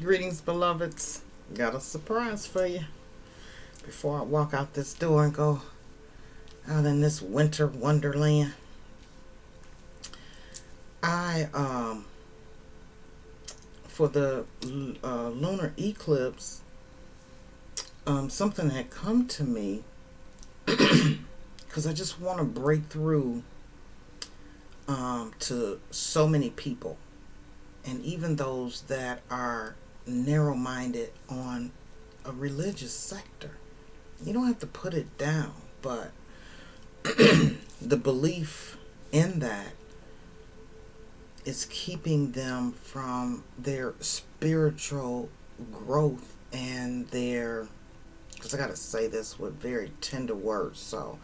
Greetings, beloveds. Got a surprise for you. Before I walk out this door and go out in this winter wonderland, I for the lunar eclipse, something had come to me because I just want to break through to so many people, and even those that are narrow-minded on a religious sector. You don't have to put it down, but the belief in that is keeping them from their spiritual growth and their, because I got to say this with very tender words, so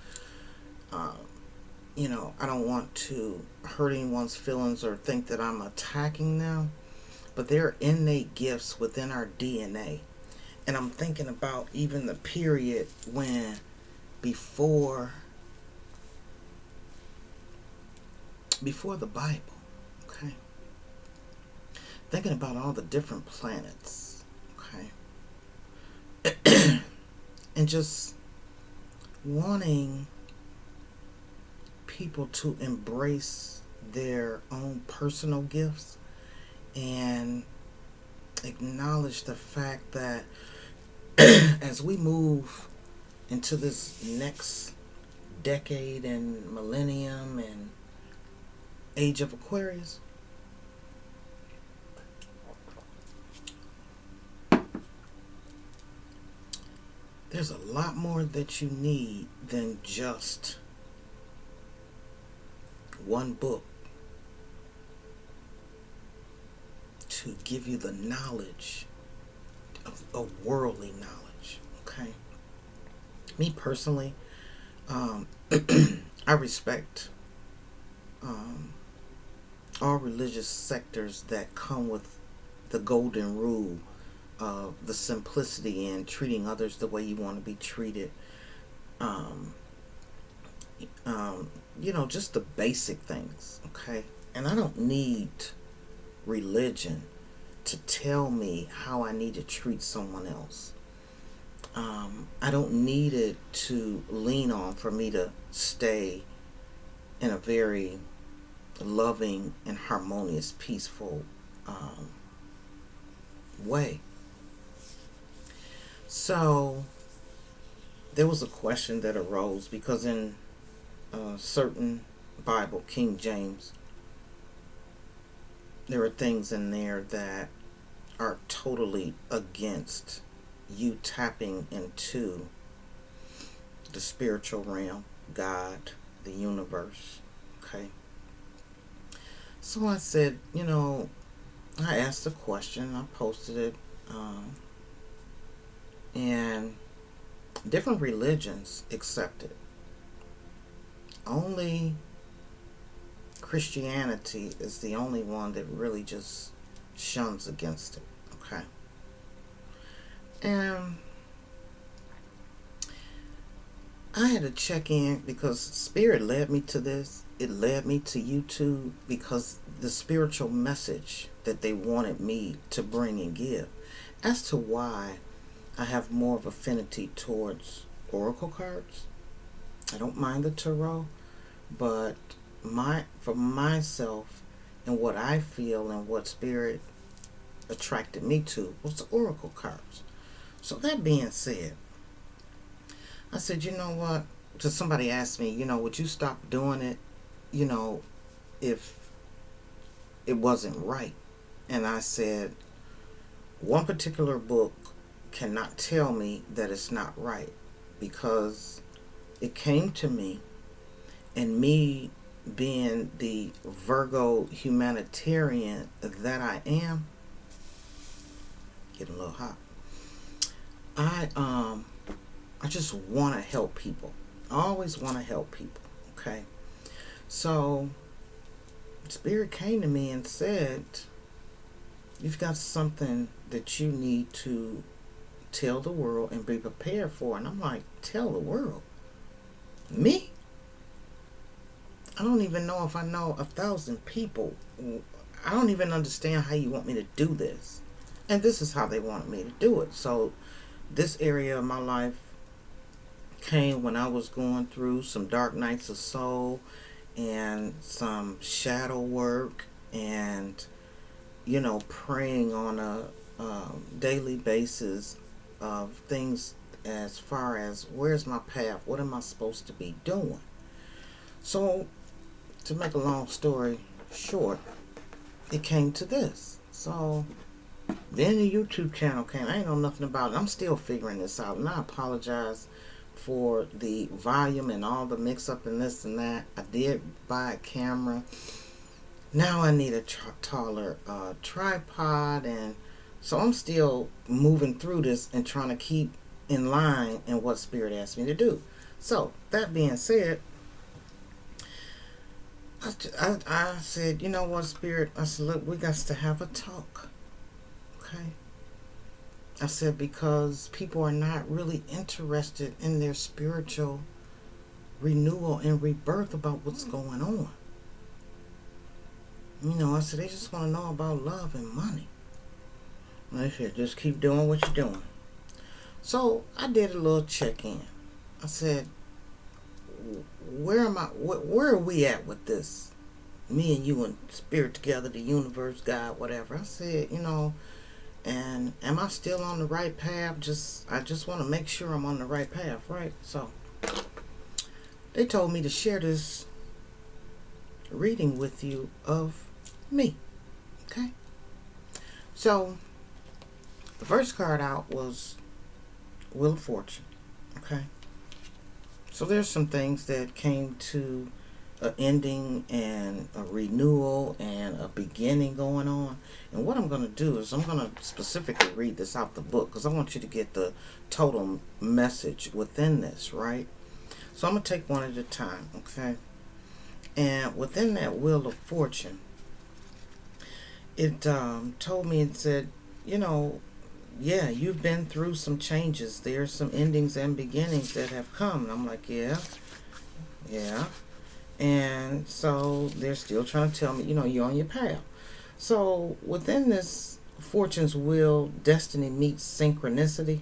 um, I don't want to hurt anyone's feelings or think that I'm attacking them, but there are innate gifts within our DNA. And I'm thinking about even the period when before before the Bible, okay? Thinking about all the different planets, okay? And just wanting people to embrace their own personal gifts and acknowledge the fact that as we move into this next decade and millennium and age of Aquarius, there's a lot more that you need than just one book to give you the knowledge of worldly knowledge. Okay, me personally, um, I respect um, all religious sectors that come with the golden rule of the simplicity in treating others the way you want to be treated. Um, just the basic things. Okay, and I don't need religion to tell me how I need to treat someone else. I don't need it to lean on for me to stay in a very loving and harmonious, peaceful way. So there was a question that arose because in a certain Bible, King James, there are things in there that are totally against you tapping into the spiritual realm, God, the universe. Okay. So I said, I asked a question, I posted it, and different religions accept it. Only Christianity is the only one that really just shuns against it. Okay. And I had to check in because Spirit led me to this. It led me to YouTube because the spiritual message that they wanted me to bring and give. As to why I have more of affinity towards oracle cards. I don't mind the tarot, but for myself and what I feel and what Spirit attracted me to was the oracle cards. So that being said, I said, you know what? Just somebody asked me, would you stop doing it, if it wasn't right? And I said, one particular book cannot tell me that it's not right because it came to me, and me being the Virgo humanitarian that I am, getting a little hot. I just want to help people. I always want to help people. Okay, so Spirit came to me and said, "You've got something that you need to tell the world and be prepared for." And I'm like, "Tell the world? Me? I don't even know if I know 1,000 people. I don't even understand how you want me to do this." And this is how they wanted me to do it. So this area of my life came when I was going through some dark nights of soul and some shadow work and, praying on a daily basis of things as far as where's my path? What am I supposed to be doing? So, to make a long story short, it came to this. So, then the YouTube channel came. I ain't know nothing about it. I'm still figuring this out, and I apologize for the volume and all the mix up and this and that. I did buy a camera. Now I need a taller tripod, and so I'm still moving through this and trying to keep in line in what Spirit asked me to do. So that being said, I said, you know what, Spirit? I said, look, we got to have a talk, okay? I said, because people are not really interested in their spiritual renewal and rebirth about what's going on. I said, they just want to know about love and money. And I said, just keep doing what you're doing. So I did a little check-in. I said, where are we at with this? Me and you and Spirit together, the universe, God, whatever. I said, and am I still on the right path? I just want to make sure I'm on the right path, right? So they told me to share this reading with you of me. Okay? So the first card out was Wheel of Fortune. Okay? So there's some things that came to an ending and a renewal and a beginning going on. And what I'm going to do is I'm going to specifically read this out the book because I want you to get the total message within this, right? So I'm going to take one at a time, okay? And within that Wheel of Fortune, it told me, it said, yeah, you've been through some changes. There's some endings and beginnings that have come. And I'm like, yeah. And so they're still trying to tell me, you're on your path. So within this Fortune's Wheel, destiny meets synchronicity.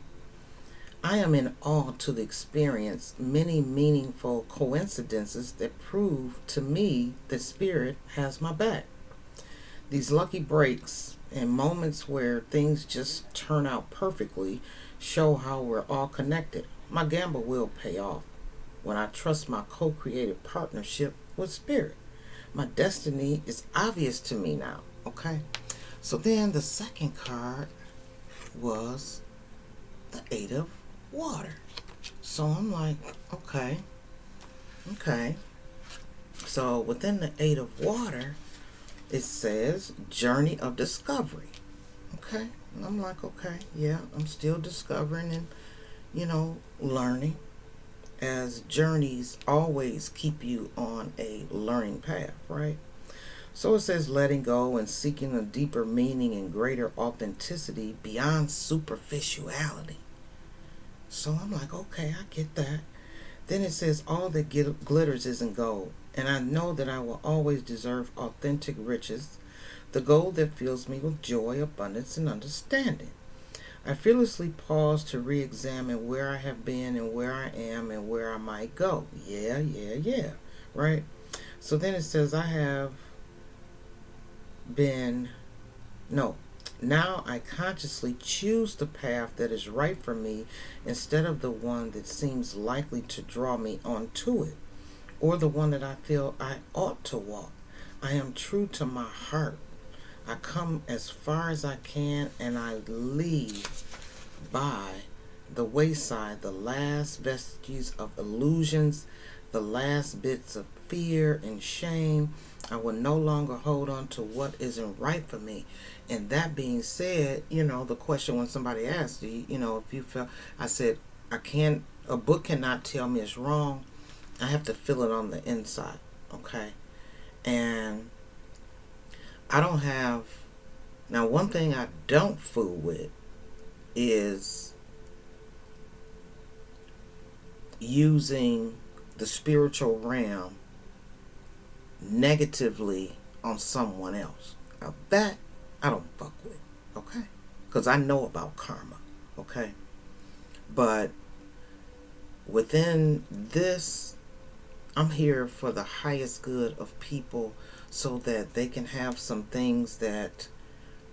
I am in awe to the experience many meaningful coincidences that prove to me that Spirit has my back. These lucky breaks and moments where things just turn out perfectly show how we're all connected. My gamble will pay off when I trust my co-creative partnership with Spirit. My destiny is obvious to me now, okay? So then the second card was the Eight of Water. So I'm like, okay. So within the Eight of Water, it says Journey of Discovery. Okay. And I'm like, okay, yeah, I'm still discovering and, learning, as journeys always keep you on a learning path, right? So it says letting go and seeking a deeper meaning and greater authenticity beyond superficiality. So I'm like, okay, I get that. Then it says all that glitters isn't gold, and I know that I will always deserve authentic riches, the gold that fills me with joy, abundance, and understanding. I fearlessly pause to re-examine where I have been and where I am and where I might go. Yeah, right? So then it says now I consciously choose the path that is right for me instead of the one that seems likely to draw me onto it, or the one that I feel I ought to walk. I am true to my heart. I come as far as I can, and I leave by the wayside the last vestiges of illusions, the last bits of fear and shame. I will no longer hold on to what isn't right for me. And that being said, the question when somebody asked, if you feel, I said, a book cannot tell me it's wrong. I have to feel it on the inside, okay? And I don't have, now one thing I don't fool with is using the spiritual realm negatively on someone else. Now that I don't fuck with, okay? because I know about karma, okay? But within this, I'm here for the highest good of people so that they can have some things that,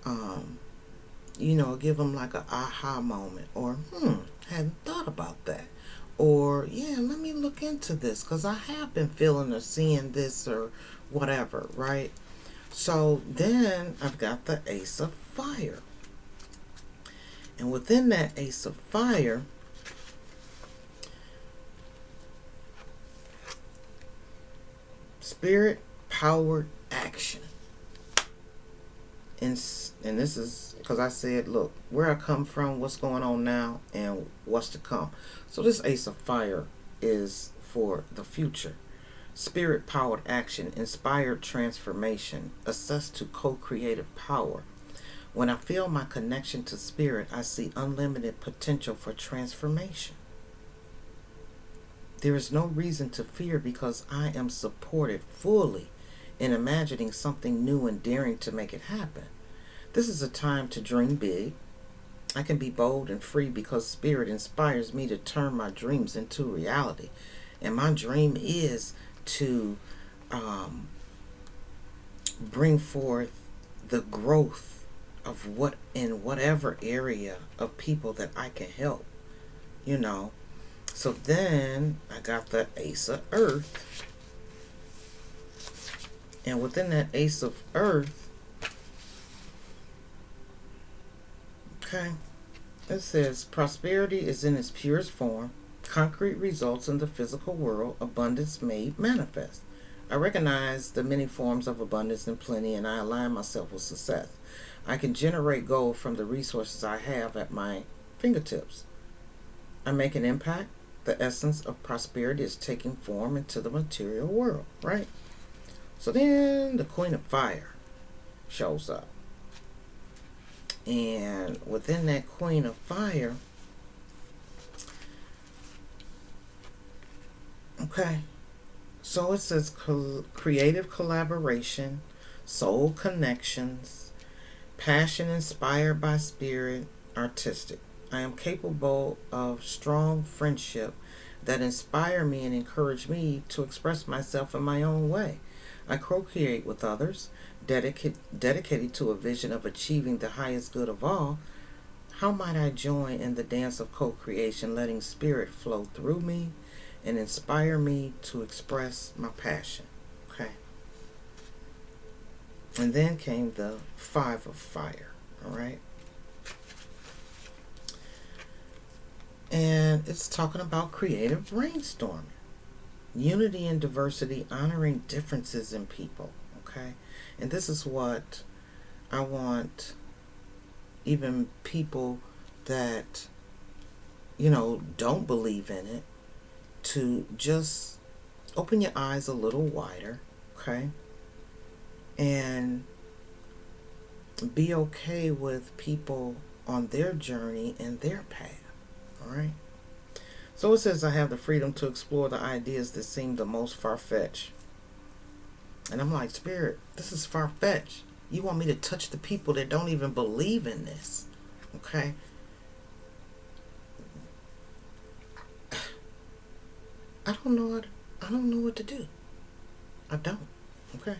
um, give them like a aha moment, or, hadn't thought about that. Or, yeah, let me look into this because I have been feeling or seeing this or whatever, right? So then I've got the Ace of Fire. And within that Ace of Fire, spirit powered action. And this is because I said, look, where I come from, what's going on now, and what's to come. So this Ace of Fire is for the future. Spirit powered action, inspired transformation, access to co-creative power. When I feel my connection to spirit, I see unlimited potential for transformation. There is no reason to fear because I am supported fully in imagining something new and daring to make it happen. This is a time to dream big. I can be bold and free because spirit inspires me to turn my dreams into reality. And my dream is to bring forth the growth of what in whatever area of people that I can help, you know. So then I got the Ace of Earth. And within that Ace of Earth, okay, it says prosperity is in its purest form. Concrete results in the physical world, abundance made manifest. I recognize the many forms of abundance and plenty, and I align myself with success. I can generate gold from the resources I have at my fingertips. I make an impact. The essence of prosperity is taking form into the material world, right? So then the Queen of Fire shows up. And within that Queen of Fire, okay, so it says creative collaboration, soul connections, passion inspired by spirit, artistic. I am capable of strong friendship that inspire me and encourage me to express myself in my own way. I co-create with others, dedicated to a vision of achieving the highest good of all. How might I join in the dance of co-creation, letting spirit flow through me and inspire me to express my passion? Okay. And then came the Five of Fire. All right. And it's talking about creative brainstorming, unity and diversity, honoring differences in people. Okay. And this is what I want even people that, don't believe in it to just open your eyes a little wider, okay? And be okay with people on their journey and their path, all right? So it says I have the freedom to explore the ideas that seem the most far-fetched. And I'm like, Spirit, this is far-fetched. You want me to touch the people that don't even believe in this, okay? I don't know what to do. I don't, okay?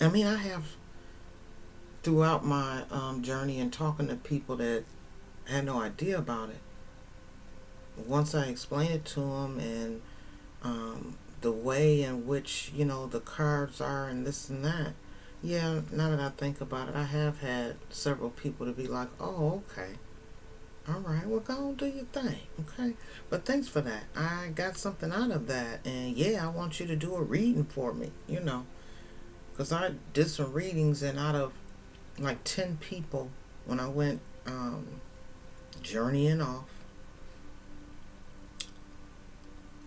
I mean, I have throughout my journey and talking to people that had no idea about it. Once I explained it to them and the way in which, the cards are and this and that, yeah, now that I think about it, I have had several people to be like, oh, okay. All right, well, go on, do your thing, okay? But thanks for that. I got something out of that. And, yeah, I want you to do a reading for me, Because I did some readings, and out of, 10 people, when I went journeying off,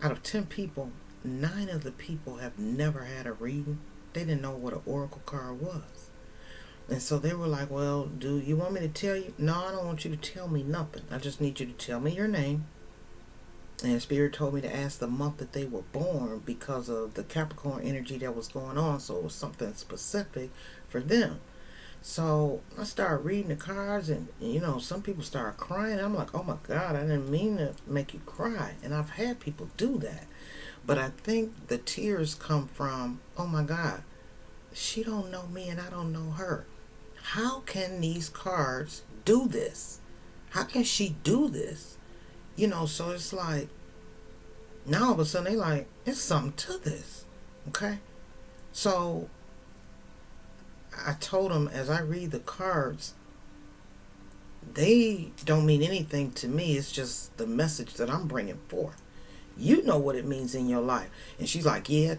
out of 10 people, 9 of the people have never had a reading. They didn't know what an oracle card was. And so they were like, well, do you want me to tell you? No, I don't want you to tell me nothing. I just need you to tell me your name. And Spirit told me to ask the month that they were born because of the Capricorn energy that was going on. So it was something specific for them. So I started reading the cards, and some people started crying. I'm like, oh my God, I didn't mean to make you cry. And I've had people do that. But I think the tears come from, oh my God, she don't know me and I don't know her. How can these cards do this? How can she do this? So it's like, now all of a sudden they like, there's something to this. Okay? So I told them, as I read the cards, they don't mean anything to me. It's just the message that I'm bringing forth. You know what it means in your life. And she's like, yeah,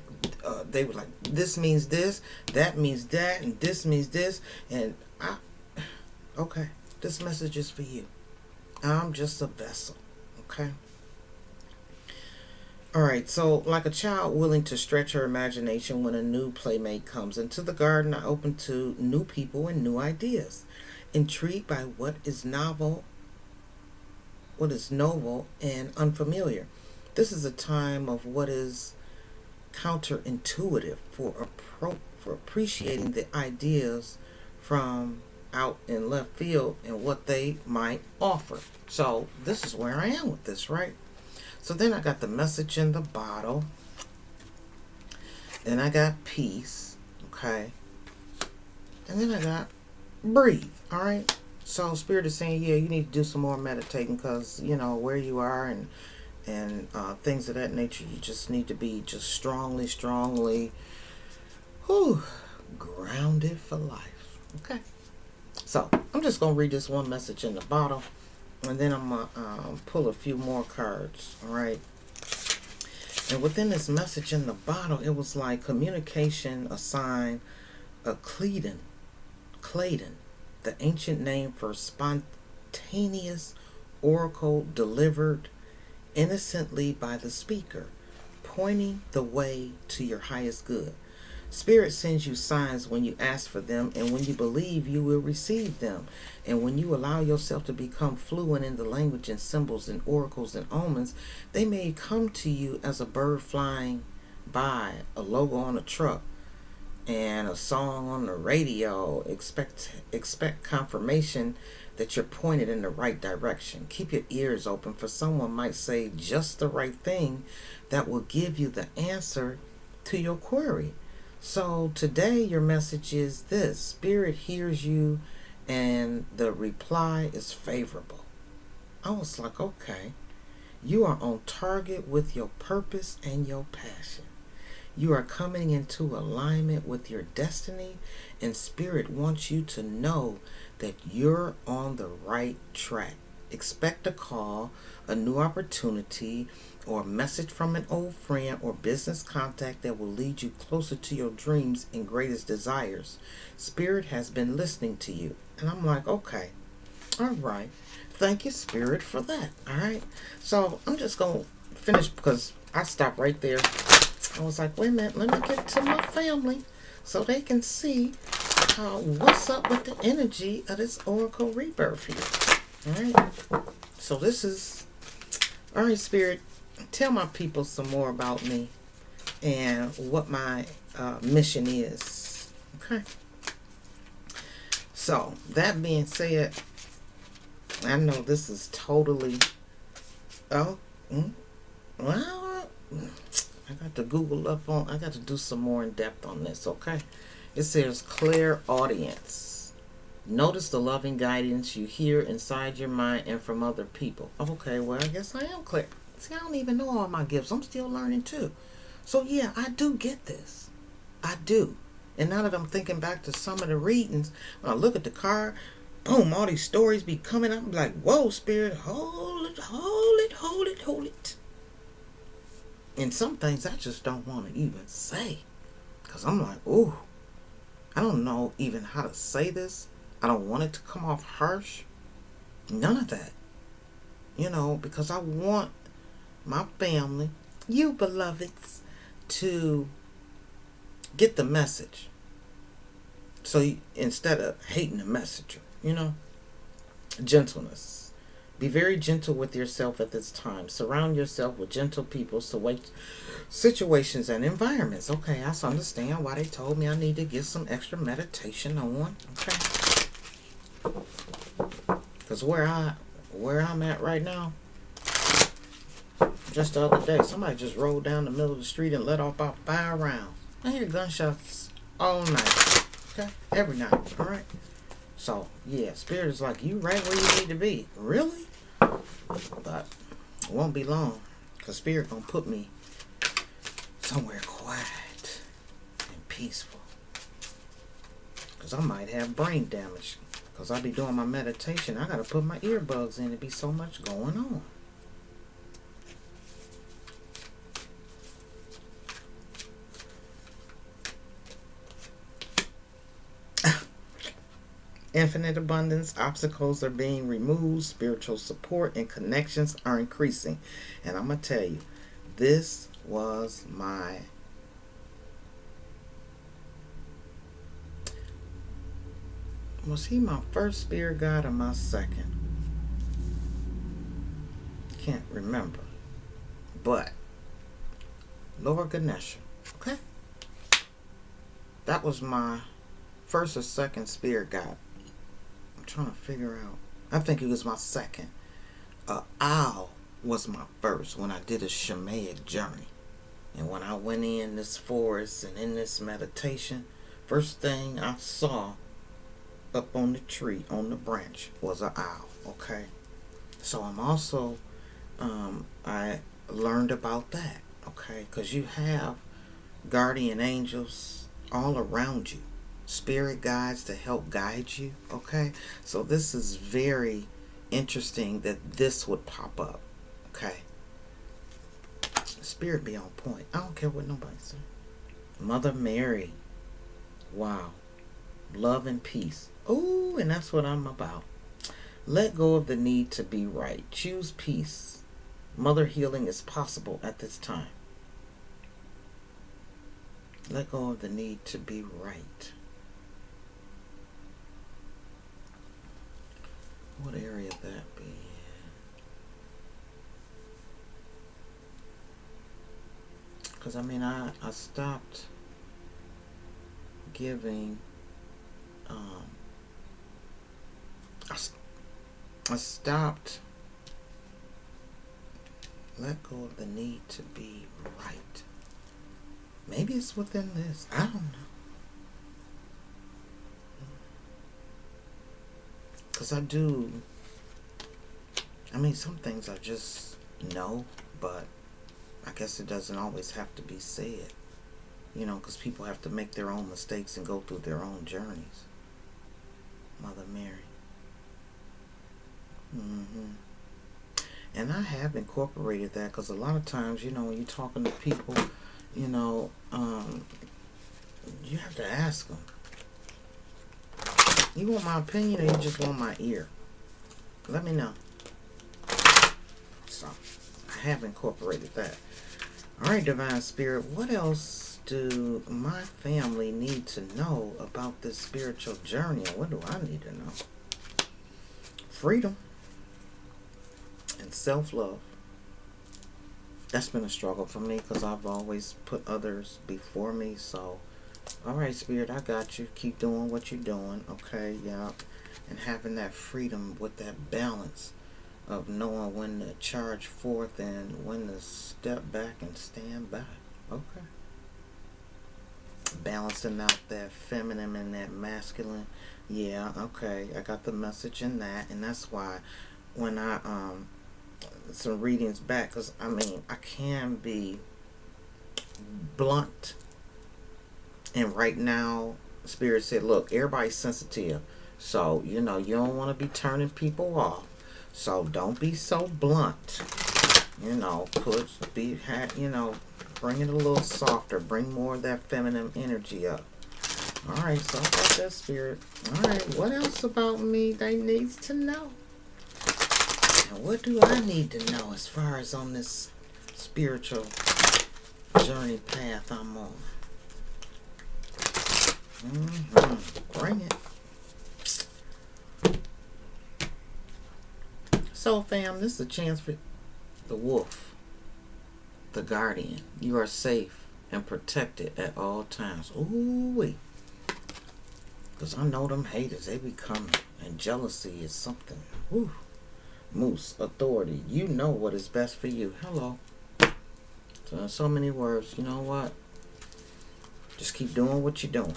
they were like, this means this, that means that, and this means this. And okay, this message is for you. I'm just a vessel. Okay? Alright, so like a child willing to stretch her imagination when a new playmate comes into the garden, I open to new people and new ideas. Intrigued by what is novel and unfamiliar. This is a time of what is counterintuitive for appreciating the ideas from out in left field and what they might offer. So this is where I am with this, right? So then I got the message in the bottle. Then I got peace, okay? And then I got breathe, all right? So Spirit is saying, yeah, you need to do some more meditating because, where you are and things of that nature, you just need to be just strongly, grounded for life, okay? So I'm just going to read this one message in the bottle. And then I'm going to pull a few more cards, all right? And within this message in the bottle, it was like communication assigned a Claydon, the ancient name for spontaneous oracle delivered innocently by the speaker, pointing the way to your highest good. Spirit sends you signs when you ask for them, and when you believe, you will receive them. And when you allow yourself to become fluent in the language and symbols and oracles and omens, they may come to you as a bird flying by, a logo on a truck, and a song on the radio. Expect confirmation that you're pointed in the right direction. Keep your ears open, for someone might say just the right thing that will give you the answer to your query. So today your message is this: Spirit hears you and the reply is favorable. I was like, okay, you are on target with your purpose and your passion. You are coming into alignment with your destiny, and Spirit wants you to know that you're on the right track. Expect a call, a new opportunity, or a message from an old friend or business contact that will lead you closer to your dreams and greatest desires. Spirit has been listening to you. And I'm like, okay, all right. Thank you, Spirit, for that. All right. So I'm just going to finish because I stopped right there. I was like, wait a minute, let me get to my family so they can see what's up with the energy of this Oracle Rebirth here. All right. So this is, all right, Spirit, tell my people some more about me and what my mission is. Okay. So that being said, I know this is totally, well, I got to Google up on, I got to do some more in depth on this, okay? It says clairaudience. Notice the loving guidance you hear inside your mind and from other people. Okay, well, I guess I am clear. See, I don't even know all my gifts. I'm still learning too. So yeah, I do get this. I do. And now that I'm thinking back to some of the readings, when I look at the card, boom, all these stories be coming up. I'm like, whoa, Spirit, hold it. And some things I just don't want to even say. Because I'm like, ooh, I don't know even how to say this. I don't want it to come off harsh. None of that. Because I want my family, you beloveds, to get the message. So instead of hating the messenger, gentleness. Be very gentle with yourself at this time. Surround yourself with gentle people, situations and environments. Okay, I understand why they told me I need to get some extra meditation on. Okay. Because where I'm at right now, just the other day, somebody just rolled down the middle of the street and let off about 5 rounds. I hear gunshots all night. Okay? Every night. Alright? So, yeah, Spirit is like, you right where you need to be. Really? But it won't be long. Because Spirit gonna put me somewhere quiet and peaceful. Because I might have brain damage. Because I be doing my meditation. I gotta put my earbuds in. There be so much going on. Infinite abundance, obstacles are being removed, spiritual support and connections are increasing. And I'm going to tell you, this was was he my first spirit guide or my second? Can't remember. But, Lord Ganesha, okay? That was my first or second spirit guide. Trying to figure out. I think it was my second. Owl was my first when I did a shamanic journey. And when I went in this forest and in this meditation, first thing I saw up on the tree, on the branch, was an owl. Okay? So I'm also, I learned about that. Okay? Because you have guardian angels all around you. Spirit guides to help guide you. Okay? So this is very interesting that this would pop up. Okay? Spirit be on point. I don't care what nobody says. Mother Mary. Wow. Love and peace. Oh, and that's what I'm about. Let go of the need to be right. Choose peace. Mother healing is possible at this time. Let go of the need to be right. What area would that be? Because I mean, I stopped giving. I stopped. Let go of the need to be right. Maybe it's within this. I don't know. Because I do. I mean, some things I just know, but I guess it doesn't always have to be said. You know, because people have to make their own mistakes and go through their own journeys. Mother Mary. And I have incorporated that because a lot of times, you know, when you're talking to people, you know, you have to ask them. You want my opinion or you just want my ear? Let me know. So, I have incorporated that. Alright, Divine Spirit, what else do my family need to know about this spiritual journey? And what do I need to know? Freedom. And self-love. That's been a struggle for me because I've always put others before me. So, alright, Spirit, I got you. Keep doing what you're doing. Okay, yeah. And having that freedom with that balance of knowing when to charge forth and when to step back and stand back. Okay. Balancing out that feminine and that masculine. Yeah, okay. I got the message in that. And that's why when I, some readings back, because I mean, I can be blunt. And right now, Spirit said, look, everybody's sensitive. So, you know, you don't want to be turning people off. So don't be so blunt. You know, you know, bring it a little softer. Bring more of that feminine energy up. Alright, so I got that, Spirit. Alright, what else about me they needs to know? And what do I need to know as far as on this spiritual journey path I'm on? Bring it. So, fam, this is a chance for the wolf, the guardian. You are safe and protected at all times. Ooh-wee. Because I know them haters, they be coming. And jealousy is something. Whew. Moose, authority. You know what is best for you. Hello. So many words. You know what? Just keep doing what you're doing.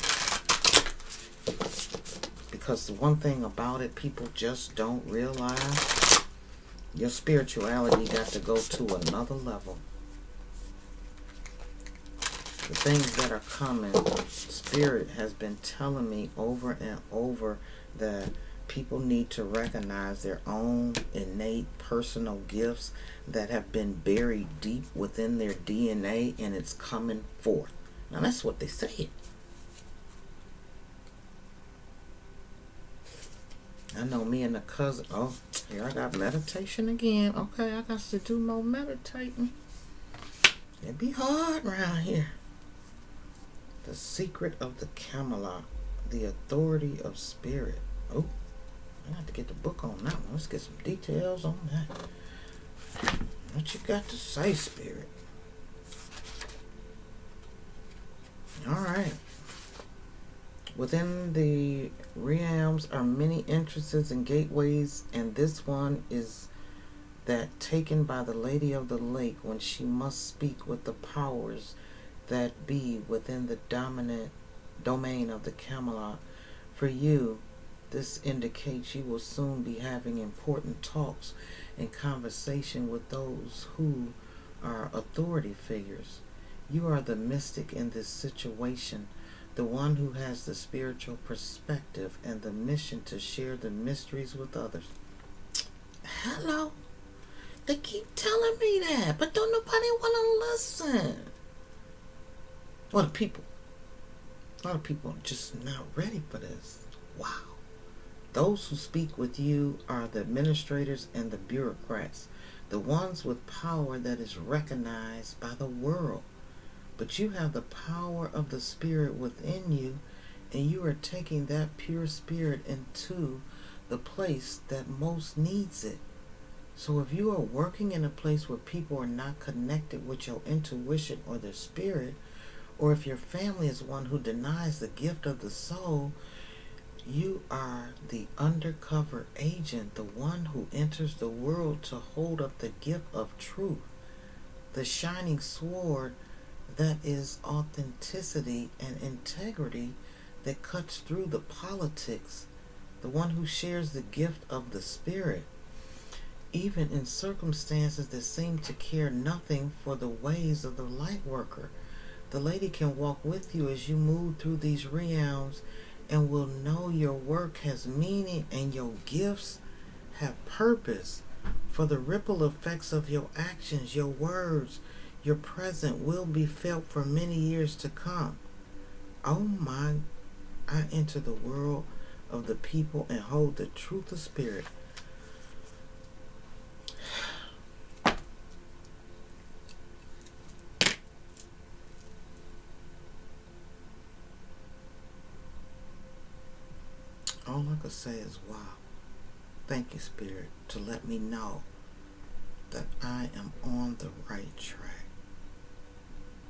Because the one thing about it, people just don't realize, your spirituality got to go to another level. The things that are coming, Spirit has been telling me over and over that people need to recognize their own innate personal gifts that have been buried deep within their DNA, and it's coming forth. Now that's what they say. I know me and the cousin. Oh, here I got meditation again. Okay, I got to do more meditating. It be hard around here. The secret of the Camelot. The authority of spirit. Oh, I have to get the book on that one. Let's get some details on that. What you got to say, Spirit? Alright. Within the realms are many entrances and gateways, and this one is that taken by the Lady of the Lake when she must speak with the powers that be within the dominant domain of the Camelot. For you, this indicates you will soon be having important talks and conversation with those who are authority figures. You are the mystic in this situation, the one who has the spiritual perspective and the mission to share the mysteries with others. Hello? They keep telling me that, but don't nobody want to listen. A lot of people are just not ready for this. Wow. Those who speak with you are the administrators and the bureaucrats, the ones with power that is recognized by the world. But you have the power of the Spirit within you, and you are taking that pure spirit into the place that most needs it. So if you are working in a place where people are not connected with your intuition or their spirit, or if your family is one who denies the gift of the soul, you are the undercover agent, the one who enters the world to hold up the gift of truth, the shining sword that is authenticity and integrity that cuts through the politics, the one who shares the gift of the Spirit, even in circumstances that seem to care nothing for the ways of the light worker. The lady can walk with you as you move through these realms and will know your work has meaning and your gifts have purpose. For the ripple effects of your actions, your words, your present will be felt for many years to come. Oh my, I enter the world of the people and hold the truth of spirit. All I could say is, wow. Thank you, Spirit, to let me know that I am on the right track.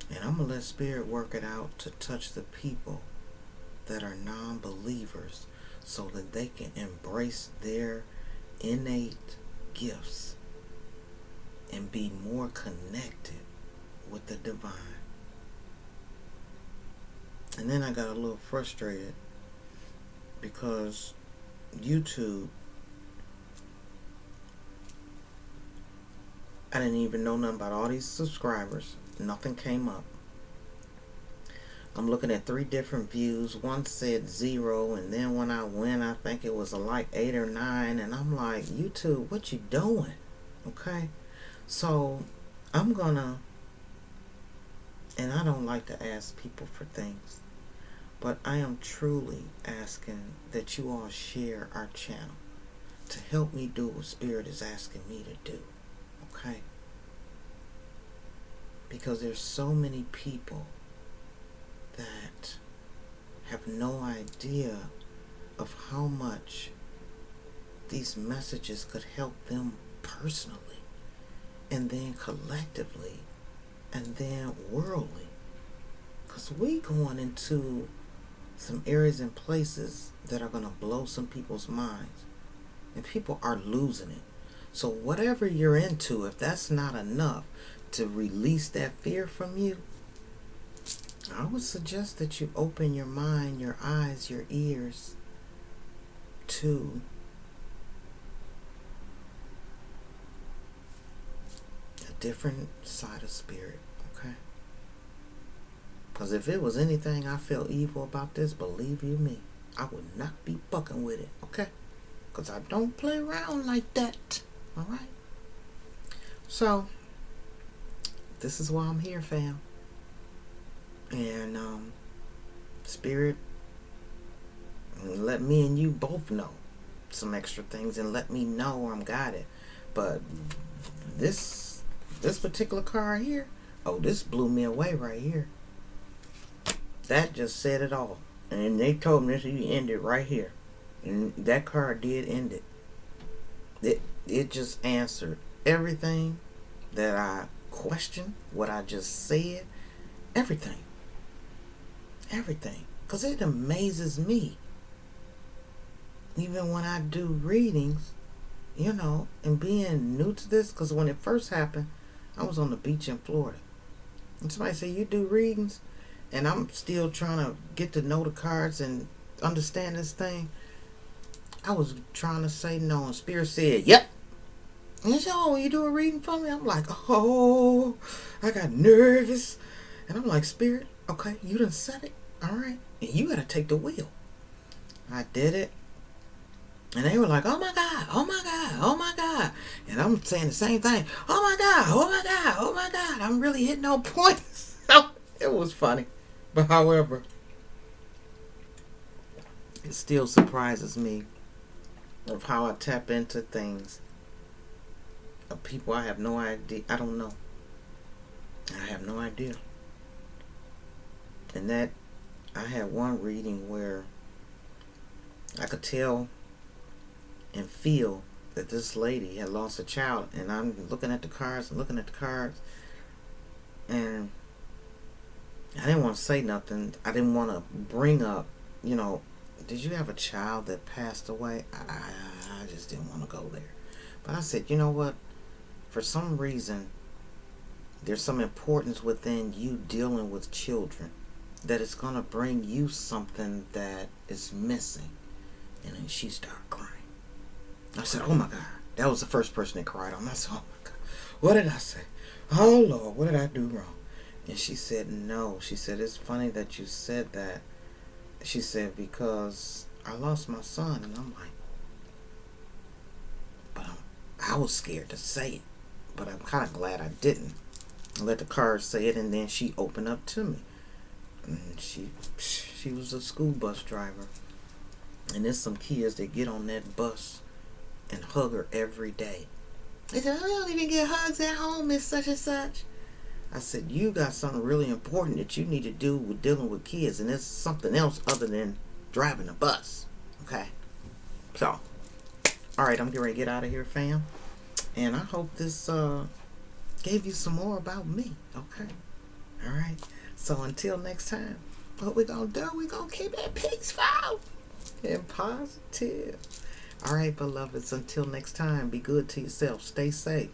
And I'm going to let Spirit work it out to touch the people that are non-believers so that they can embrace their innate gifts and be more connected with the divine. And then I got a little frustrated because YouTube, I didn't even know nothing about all these subscribers. Nothing came up. I'm looking at 3 different views. One said 0, and then when I went, I think it was like 8 or 9, and I'm like, YouTube, what you doing? Okay? So I'm gonna, and I don't like to ask people for things, but I am truly asking that you all share our channel to help me do what Spirit is asking me to do. Okay? Because there's so many people that have no idea of how much these messages could help them personally, and then collectively, and then worldly. Because we going into some areas and places that are going to blow some people's minds. And people are losing it. So whatever you're into, if that's not enough to release that fear from you, I would suggest that you open your mind, your eyes, your ears to a different side of spirit, okay? Because if it was anything I felt evil about this, believe you me, I would not be fucking with it, okay? Because I don't play around like that, alright? So, this is why I'm here, fam. And, Spirit, let me and you both know some extra things and let me know I'm guided. But this particular car here, oh, this blew me away right here. That just said it all. And they told me this ended right here. And that car did end it. It just answered everything that I questioned, what I just said, everything. Everything. Because it amazes me. Even when I do readings, and being new to this, because when it first happened, I was on the beach in Florida. And somebody said, you do readings? And I'm still trying to get to know the cards and understand this thing. I was trying to say no, and Spirit said, yep. And he said, oh, you do a reading for me? I'm like, oh, I got nervous. And I'm like, Spirit, okay, you done said it. All right. And you got to take the wheel. I did it. And they were like, oh my God, oh my God, oh my God. And I'm saying the same thing. Oh my God, oh my God, oh my God. I'm really hitting on points. It was funny. But however, it still surprises me of how I tap into things of people I have no idea. I don't know. I have no idea. And that I had one reading where I could tell and feel that this lady had lost a child, and I'm looking at the cards and and I didn't want to say nothing. I didn't want to bring up, did you have a child that passed away? I just didn't want to go there. But I said, you know what? For some reason, there's some importance within you dealing with children that it's going to bring you something that is missing. And then she started crying. I said, oh my God. That was the first person that cried on. I said, oh my God. What did I say? Oh Lord, what did I do wrong? And she said, no. She said, it's funny that you said that. She said, because I lost my son. And I'm like, but I was scared to say it. But I'm kind of glad I didn't. I let the cards say it, and then she opened up to me. And she was a school bus driver. And there's some kids that get on that bus and hug her every day. They said, I don't even get hugs at home, Miss such and such. I said, you got something really important that you need to do with dealing with kids, and it's something else other than driving a bus. Okay? So, alright, I'm getting ready to get out of here, fam. And I hope this gave you some more about me. Okay? Alright? So until next time, what we're going to do, we're going to keep it peaceful and positive. Alright, beloveds, until next time, be good to yourself, stay safe,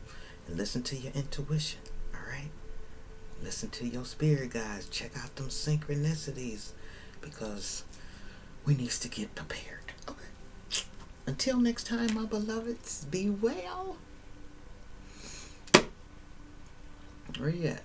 and listen to your intuition. Alright? Listen to your spirit guides. Check out them synchronicities, because we need to get prepared. Okay? Until next time, my beloveds, be well. Where you at?